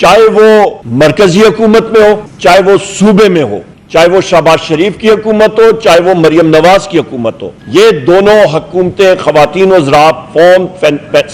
چاہے وہ مرکزی حکومت میں ہو, چاہے وہ صوبے میں ہو, چاہے وہ شہباز شریف کی حکومت ہو, چاہے وہ مریم نواز کی حکومت ہو. یہ دونوں حکومتیں خواتین وزراء فارم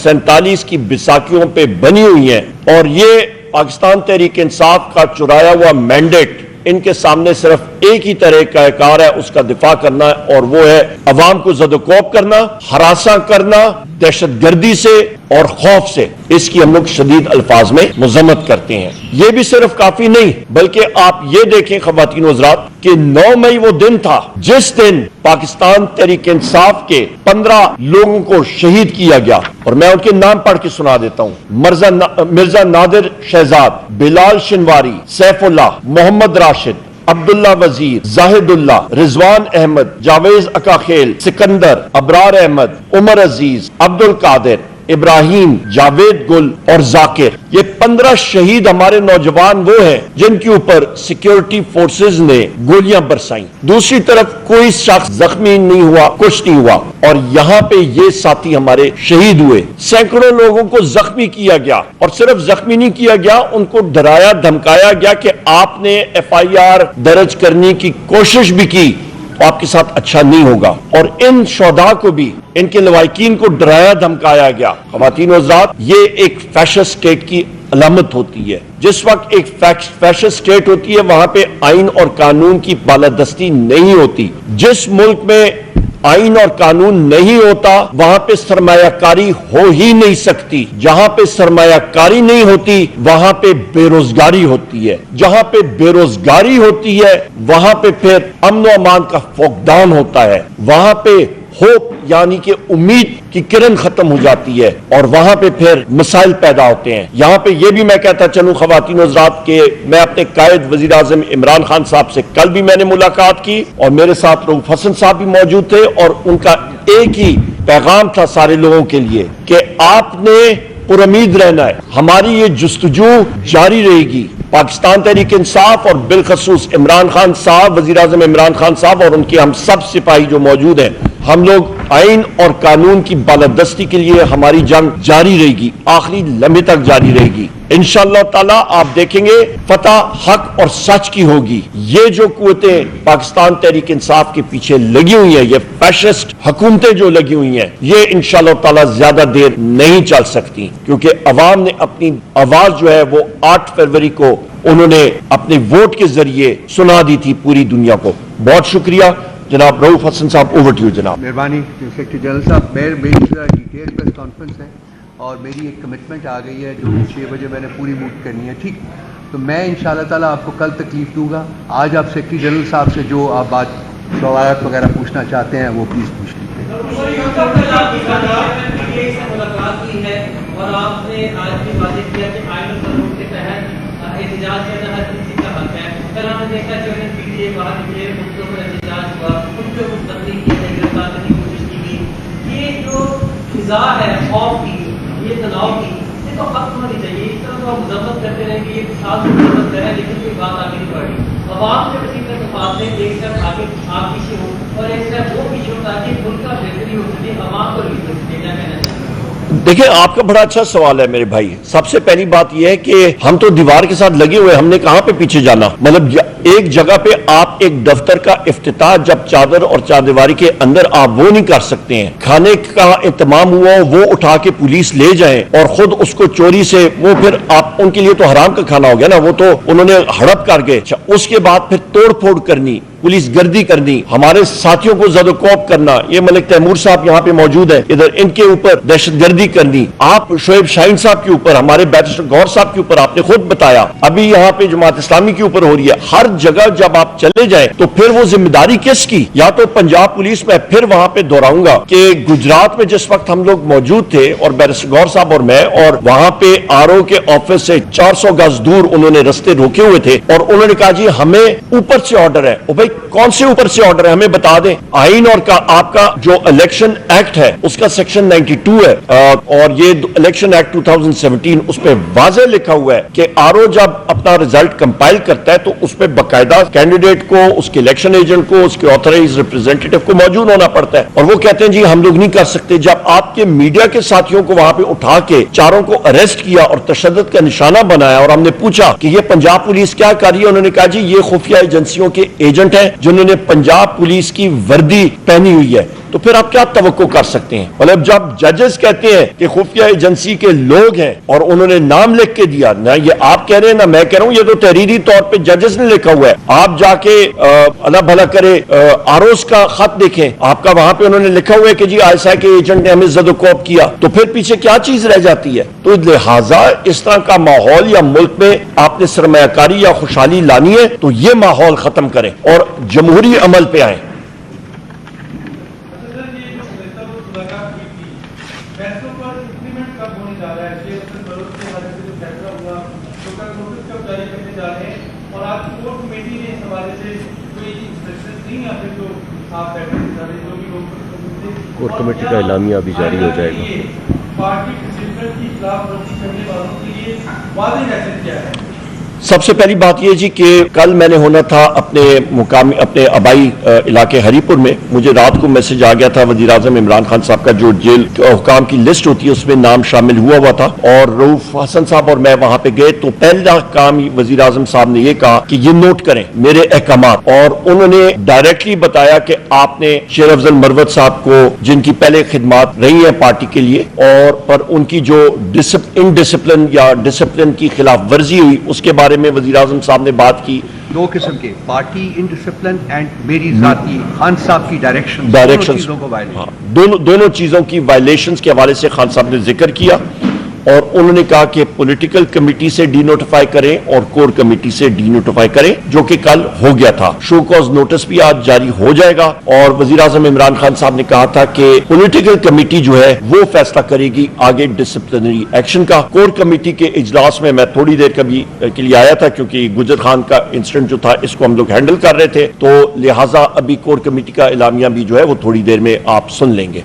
47 کی بیساکھیوں پہ بنی ہوئی ہیں, اور یہ پاکستان تحریک انصاف کا چرایا ہوا مینڈیٹ ان کے سامنے صرف ایک ہی طرح کا کار ہے, اس کا دفاع کرنا, اور وہ ہے عوام کو زد و کوب کرنا, ہراساں کرنا, دہشت گردی سے اور خوف سے. اس کی ہم لوگ شدید الفاظ میں مذمت کرتے ہیں. یہ بھی صرف کافی نہیں, بلکہ آپ یہ دیکھیں خواتین وزرات کہ 9 مئی وہ دن تھا جس دن پاکستان تحریک انصاف کے 15 لوگوں کو شہید کیا گیا, اور میں ان کے نام پڑھ کے سنا دیتا ہوں. مرزا نادر شہزاد, بلال شنواری, سیف اللہ, محمد راشد, عبداللہ وزیر, زاہد اللہ, رضوان احمد, جاوید اکاخیل, سکندر, ابرار احمد, عمر عزیز, عبد القادر, ابراہیم, جاوید گل اور ذاکر. یہ 15 شہید ہمارے نوجوان وہ ہیں جن کے اوپر سیکیورٹی فورسز نے گولیاں برسائیں. دوسری طرف کوئی شخص زخمی نہیں ہوا, کچھ نہیں ہوا, اور یہاں پہ یہ ساتھی ہمارے شہید ہوئے. سینکڑوں لوگوں کو زخمی کیا گیا, اور صرف زخمی نہیں کیا گیا, ان کو ڈرایا دھمکایا گیا کہ آپ نے FIR درج کرنے کی کوشش بھی کی آپ کے ساتھ اچھا نہیں ہوگا. اور ان شہداء کو بھی, ان کے لواحقین کو ڈرایا دھمکایا گیا. خواتین وزرات, یہ ایک فیشسٹ اسٹیٹ کی علامت ہوتی ہے. جس وقت ایک فیشسٹ اسٹیٹ ہوتی ہے وہاں پہ آئین اور قانون کی بالادستی نہیں ہوتی. جس ملک میں آئین اور قانون نہیں ہوتا وہاں پہ سرمایہ کاری ہو ہی نہیں سکتی. جہاں پہ سرمایہ کاری نہیں ہوتی وہاں پہ بے روزگاری ہوتی ہے. جہاں پہ بے روزگاری ہوتی ہے وہاں پہ پھر امن و امان کا فقدان ہوتا ہے. وہاں پہ ہوپ یعنی کہ امید کی کرن ختم ہو جاتی ہے, اور وہاں پہ پھر مسائل پیدا ہوتے ہیں. یہاں پہ یہ بھی میں کہتا چلوں خواتین حضرات کہ میں اپنے قائد وزیر اعظم عمران خان صاحب سے کل بھی میں نے ملاقات کی, اور میرے ساتھ رؤوف حسن صاحب بھی موجود تھے, اور ان کا ایک ہی پیغام تھا سارے لوگوں کے لیے کہ آپ نے پر امید رہنا ہے. ہماری یہ جستجو جاری رہے گی. پاکستان تحریک انصاف اور بالخصوص عمران خان صاحب, وزیر اعظم عمران خان صاحب اور ان کے ہم سب سپاہی جو موجود ہیں, ہم لوگ آئین اور قانون کی بالادستی کے لیے ہماری جنگ جاری رہے گی, آخری لمحے تک جاری رہے گی. انشاءاللہ تعالیٰ آپ دیکھیں گے فتح حق اور سچ کی ہوگی. یہ جو قوتیں پاکستان تحریک انصاف کے پیچھے لگی ہوئی ہیں, یہ فیشسٹ حکومتیں جو لگی ہوئی ہیں, یہ انشاءاللہ تعالیٰ زیادہ دیر نہیں چل سکتی, کیونکہ عوام نے اپنی آواز جو ہے وہ 8 فروری کو انہوں نے اپنے ووٹ کے ذریعے سنا دی تھی پوری دنیا کو. بہت شکریہ جناب رؤوف حسن صاحب, اوور ٹو یو جناب. مہربانی سیکرٹری جنرل صاحب. میری ڈیٹیل پریس کانفرنس ہے اور میری ایک کمٹمنٹ آ گئی ہے جو 6 بجے میں نے پوری موٹ کرنی ہے, ٹھیک؟ تو میں انشاءاللہ تعالیٰ آپ کو کل تکلیف دوں گا. آج آپ سیکرٹری جنرل صاحب سے جو آپ بات سوالات وغیرہ پوچھنا چاہتے ہیں وہ پلیز پوچھ لیجیے. یہ جو فضا ہے خوف کی, یہ تناؤ کی, یہ تو ختم ہونی چاہیے. اس طرح تو ہم مذمت کرتے رہیں کہ یہ ساتھ مذمت کریں لیکن کوئی بات آگے نہیں بڑھ رہی. عوام سے کسی کے مقابلے ایک سٹیپ آگے آپ پیچھے ہو اور ایک سٹیپ وہ پیچھے ہو تاکہ ملک کا بہتری ہو سکے. عوام کو دینا کہنا چاہیے. دیکھیں, آپ کا بڑا اچھا سوال ہے میرے بھائی. سب سے پہلی بات یہ ہے کہ ہم تو دیوار کے ساتھ لگے ہوئے, ہم نے کہاں پہ پیچھے جانا. مطلب ایک جگہ پہ آپ ایک دفتر کا افتتاح جب چادر اور چاردیواری کے اندر آپ وہ نہیں کر سکتے ہیں. کھانے کا اہتمام ہوا وہ اٹھا کے پولیس لے جائیں اور خود اس کو چوری سے, وہ پھر آپ ان کے لیے تو حرام کا کھانا ہو گیا نا, وہ تو انہوں نے ہڑپ کر گئے. اس کے بعد پھر توڑ پھوڑ کرنی, پولیس گردی کرنی, ہمارے ساتھیوں کو زد و کوب کرنا. یہ ملک تیمور صاحب یہاں پہ موجود ہیں, ادھر ان کے اوپر دہشت گردی کرنی. آپ شعیب شاہین صاحب کے اوپر, ہمارے بیرسٹر گور صاحب کے اوپر آپ نے خود بتایا, ابھی یہاں پہ جماعت اسلامی کے اوپر ہو رہی ہے. ہر جگہ جب آپ چلے جائیں تو پھر وہ ذمہ داری کس کی؟ یا تو پنجاب پولیس. میں پھر وہاں پہ دہراؤں گا کہ گجرات میں جس وقت ہم لوگ موجود تھے اور بیرسٹر گور صاحب اور میں, اور وہاں پہ RO کے آفس سے 400 گز دور انہوں نے رستے روکے ہوئے تھے, اور انہوں نے کہا جی ہمیں اوپر سے آرڈر ہے. او بھائی کون سے اوپر سے آرڈر ہے, ہمیں بتا دیں. آئین اور آپ کا جو الیکشن ایکٹ ہے اس کا سیکشن 92 ہے, اور یہ الیکشن ایکٹ 2017 اس پہ واضح لکھا ہوا ہے کہ RO جب اپنا رزلٹ کمپائل کرتا ہے تو اس پہ باقاعدہ کینڈیڈیٹ کو, اس کے الیکشن ایجنٹ کو, اس کے آتھرائز ریپرزینٹیٹو کو موجود ہونا پڑتا ہے. اور وہ کہتے ہیں جی ہم لوگ نہیں کر سکتے. جب آپ کے میڈیا کے ساتھیوں کو وہاں پہ اٹھا کے چاروں کو اریسٹ کیا اور تشدد کا نشانہ بنایا, اور ہم نے پوچھا کہ یہ پنجاب پولیس کیا کر رہی ہے, انہوں نے کہا جی یہ خفیہ ایجنسیوں کے ایجنٹ ہیں جنہوں نے پنجاب پولیس کی وردی پہنی ہوئی ہے. تو پھر آپ کیا توقع کر سکتے ہیں؟ مطلب جب ججز کہتے ہیں کہ خفیہ ایجنسی کے لوگ ہیں اور انہوں نے نام لکھ کے دیا, نہ یہ آپ کہہ رہے ہیں نہ میں کہہ رہا ہوں, یہ تو تحریری طور پہ ججز نے لکھا ہوا ہے. آپ جا کے اللہ بھلا کرے آروس کا خط دیکھیں, آپ کا وہاں پہ انہوں نے لکھا ہوا ہے کہ جی ISI کے ایجنٹ نے ہمیں زد و کوب کیا. تو پھر پیچھے کیا چیز رہ جاتی ہے؟ تو لہٰذا اس طرح کا ماحول یا ملک میں آپ نے سرمایہ کاری یا خوشحالی لانی ہے تو یہ ماحول ختم کریں اور جمہوری عمل پہ آئیں. کور کمیٹی کا اعلامیہ ابھی جاری ہو جائے گا. پارٹی پریزیڈنٹ کی خلاف ورزی کرنے والوں کے لیے واضح میسج کیا ہے؟ سب سے پہلی بات یہ جی کہ کل میں نے ہونا تھا اپنے مقامی اپنے آبائی علاقے ہری پور میں. مجھے رات کو میسج آ گیا تھا وزیر اعظم عمران خان صاحب کا جو جیل حکام کی لسٹ ہوتی ہے اس میں نام شامل ہوا تھا, اور رؤوف حسن صاحب اور میں وہاں پہ گئے. تو پہلا کام وزیر اعظم صاحب نے یہ کہا کہ یہ نوٹ کریں میرے احکامات, اور انہوں نے ڈائریکٹلی بتایا کہ آپ نے شیر افضل مروت صاحب کو, جن کی پہلے خدمات رہی ہیں پارٹی کے لیے, اور پر ان کی جو انڈسپلن یا ڈسپلن کی خلاف ورزی ہوئی اس کے بارے میں وزیر اعظم صاحب نے بات کی. دو قسم کے, پارٹی انڈسپلن اینڈ میری ذاتی خان صاحب کی ڈائریکشن چیزوں کو دونوں چیزوں کی وائلیشنز کے حوالے سے خان صاحب نے ذکر کیا, اور انہوں نے کہا کہ پولیٹیکل کمیٹی سے ڈی نوٹیفائی کریں اور کور کمیٹی سے ڈی نوٹیفائی کریں, جو کہ کل ہو گیا تھا. شو کاز نوٹس بھی آج جاری ہو جائے گا, اور وزیر اعظم عمران خان صاحب نے کہا تھا کہ پولیٹیکل کمیٹی جو ہے وہ فیصلہ کرے گی آگے ڈسپلنری ایکشن کا. کور کمیٹی کے اجلاس میں میں تھوڑی دیر کے لیے آیا تھا کیونکہ گجر خان کا انسیڈنٹ جو تھا اس کو ہم لوگ ہینڈل کر رہے تھے, تو لہٰذا ابھی کور کمیٹی کا اعلامیہ بھی جو ہے وہ تھوڑی دیر میں آپ سن لیں گے.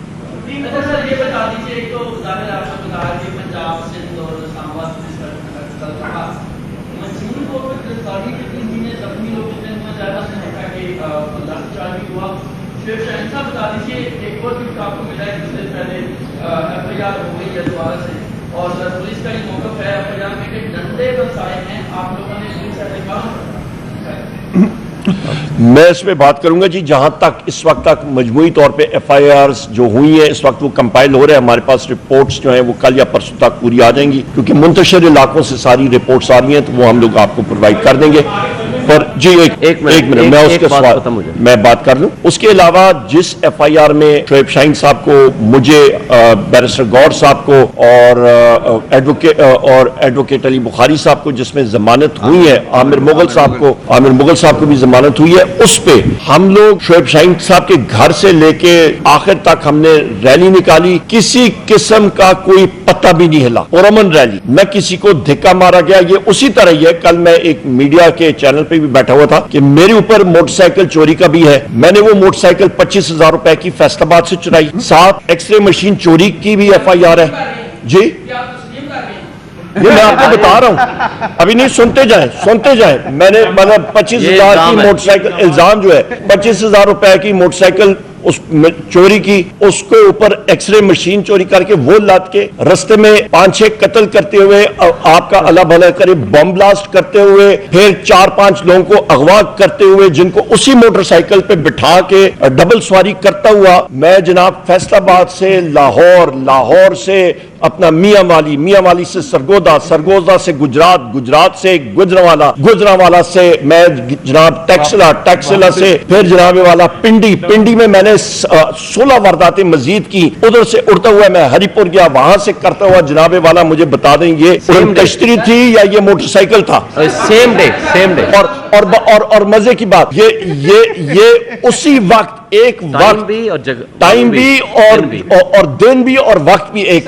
اور پولیس کا یہ موقف ہے کہ ڈنڈے برسائے ہیں آپ لوگوں نے میں اس میں بات کروں گا جی. جہاں تک اس وقت تک مجموعی طور پہ FIRs جو ہوئی ہیں اس وقت وہ کمپائل ہو رہے ہیں. ہمارے پاس رپورٹس جو ہیں وہ کل یا پرسوں تک پوری آ جائیں گی, کیونکہ منتشر علاقوں سے ساری رپورٹس آ رہی ہیں, تو وہ ہم لوگ آپ کو پرووائڈ کر دیں گے. پر جی ایک منٹ میں اس کے سوال میں بات کر لوں. اس کے علاوہ جس FIR میں شعیب شاہین صاحب کو, مجھے بیرسٹر گور صاحب کو اور ایڈوکیٹ علی بخاری صاحب کو جس میں ضمانت ہوئی ہے, عامر مغل صاحب کو بھی ضمانت ہوئی ہے, اس پہ ہم لوگ شعیب شاہین صاحب کے گھر سے لے کے آخر تک ہم نے ریلی نکالی. کسی قسم کا کوئی پتہ بھی نہیں ہلا, پرامن ریلی, نہ کسی کو دھکا مارا گیا. یہ اسی طرح ہی ہے. کل میں ایک میڈیا کے چینل پہ بھی بیٹھا ہوا تھا کہ میرے اوپر موٹر سائیکل چوری کا بھی ہے. میں نے وہ موٹر سائیکل 25,000 روپے کی فیصل آباد سے چرائی. 7 ایکس رے مشین چوری کی بھی FIR ہے. جی میں آپ کو بتا رہا ہوں, ابھی نہیں, سنتے جائیں. میں نے مطلب 25,000 کی موٹر سائیکل, الزام جو ہے 25,000 روپے کی موٹر سائیکل اس چوری کی, اس کو اوپر ایکس رے مشین چوری کر کے وہ لاد کے رستے میں 5-6 قتل کرتے ہوئے, آپ کا اللہ بھلا کرے بم بلاسٹ کرتے ہوئے, پھر 4-5 لوگوں کو اغوا کرتے ہوئے, جن کو اسی موٹر سائیکل پہ بٹھا کے ڈبل سواری کرتا ہوا میں جناب فیصل آباد سے لاہور سے اپنا میاں والی سے سرگودا سے گجرات سے گجرانوالا سے میں جناب ٹیکسلا سے پھر جناب والا پنڈی میں میں نے 16 وارداتیں مزید کی. ادھر سے اڑتا ہوا میں ہری پور گیا, وہاں سے کرتا ہوا جناب والا مجھے بتا دیں یہ کشتری تھی یا یہ موٹر سائیکل تھا. سیم ڈے اور مزے کی بات یہ اسی وقت ایک وقت ٹائم بھی اور دن بھی اور وقت بھی ایک.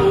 2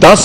10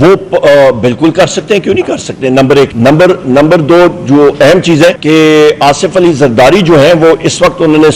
وہ بالکل کر سکتے ہیں, کیوں نہیں کر سکتے. نمبر ایک. نمبر دو, جو اہم چیز ہے کہ آصف علی زرداری جو ہیں وہ اس وقت انہوں نے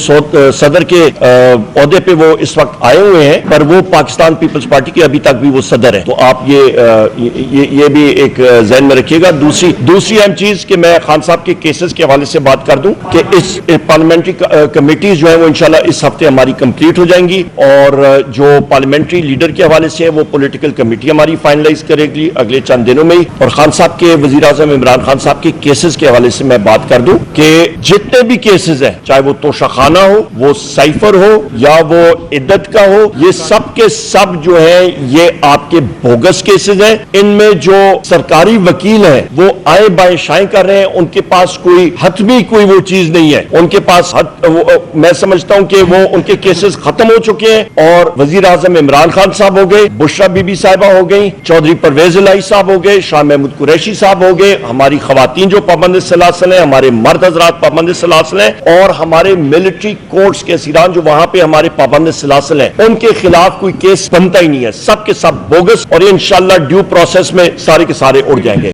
صدر کے عہدے پہ وہ اس وقت آئے ہوئے ہیں, پر وہ پاکستان پیپلز پارٹی کے ابھی تک بھی وہ صدر ہے. تو آپ یہ بھی ایک ذہن میں رکھیے گا. دوسری اہم چیز کہ میں خان صاحب کے کیسز کے حوالے سے بات کر دوں کہ اس پارلیمنٹری کمیٹیز جو ہیں وہ انشاءاللہ اس ہفتے ہماری کمپلیٹ ہو جائیں گی, اور جو پارلیمنٹری لیڈر کے حوالے سے وہ پولیٹیکل کمیٹی ہماری فائنلائز کرے گی اگلے چند دنوں میں ہی. اور خان صاحب کے وزیر اعظم عمران خان صاحب کے کیسز کے حوالے سے میں بات کر دوں کہ جتنے بھی کیسز ہیں, چاہے وہ توشہ خانہ ہو, وہ سائفر ہو, یا وہ عدت کا ہو, یہ سب کے سب جو ہیں یہ آپ کے بوگس کیسز ہیں. ان میں جو سرکاری وکیل ہیں وہ آئیں بائیں شائیں کر رہے ہیں, ان کے پاس کوئی حتمی کوئی وہ چیز نہیں ہے. ان کے پاس میں سمجھتا ہوں کہ وہ ان کے کیسز ختم ہو چکے ہیں, اور وزیر اعظم عمران خان صاحب ہو گئے, بشرا بی بی صاحبہ ہو گئی, چودھری پرویز الہی صاحب ہو گئے, شاہ محمود قریشی صاحب ہو گئے, ہماری خواتین جو پابند سلاسل ہیں, ہمارے مرد حضرات پابند سلاسل ہیں, اور ہمارے ملٹری کورٹس کے اسیران جو وہاں پہ ہمارے پابند سلاسل ہیں, ان کے خلاف کوئی کیس بنتا ہی نہیں ہے. سب کے سب بوگس, اور یہ انشاءاللہ ڈیو پروسیس میں سارے کے سارے اڑ جائیں گے.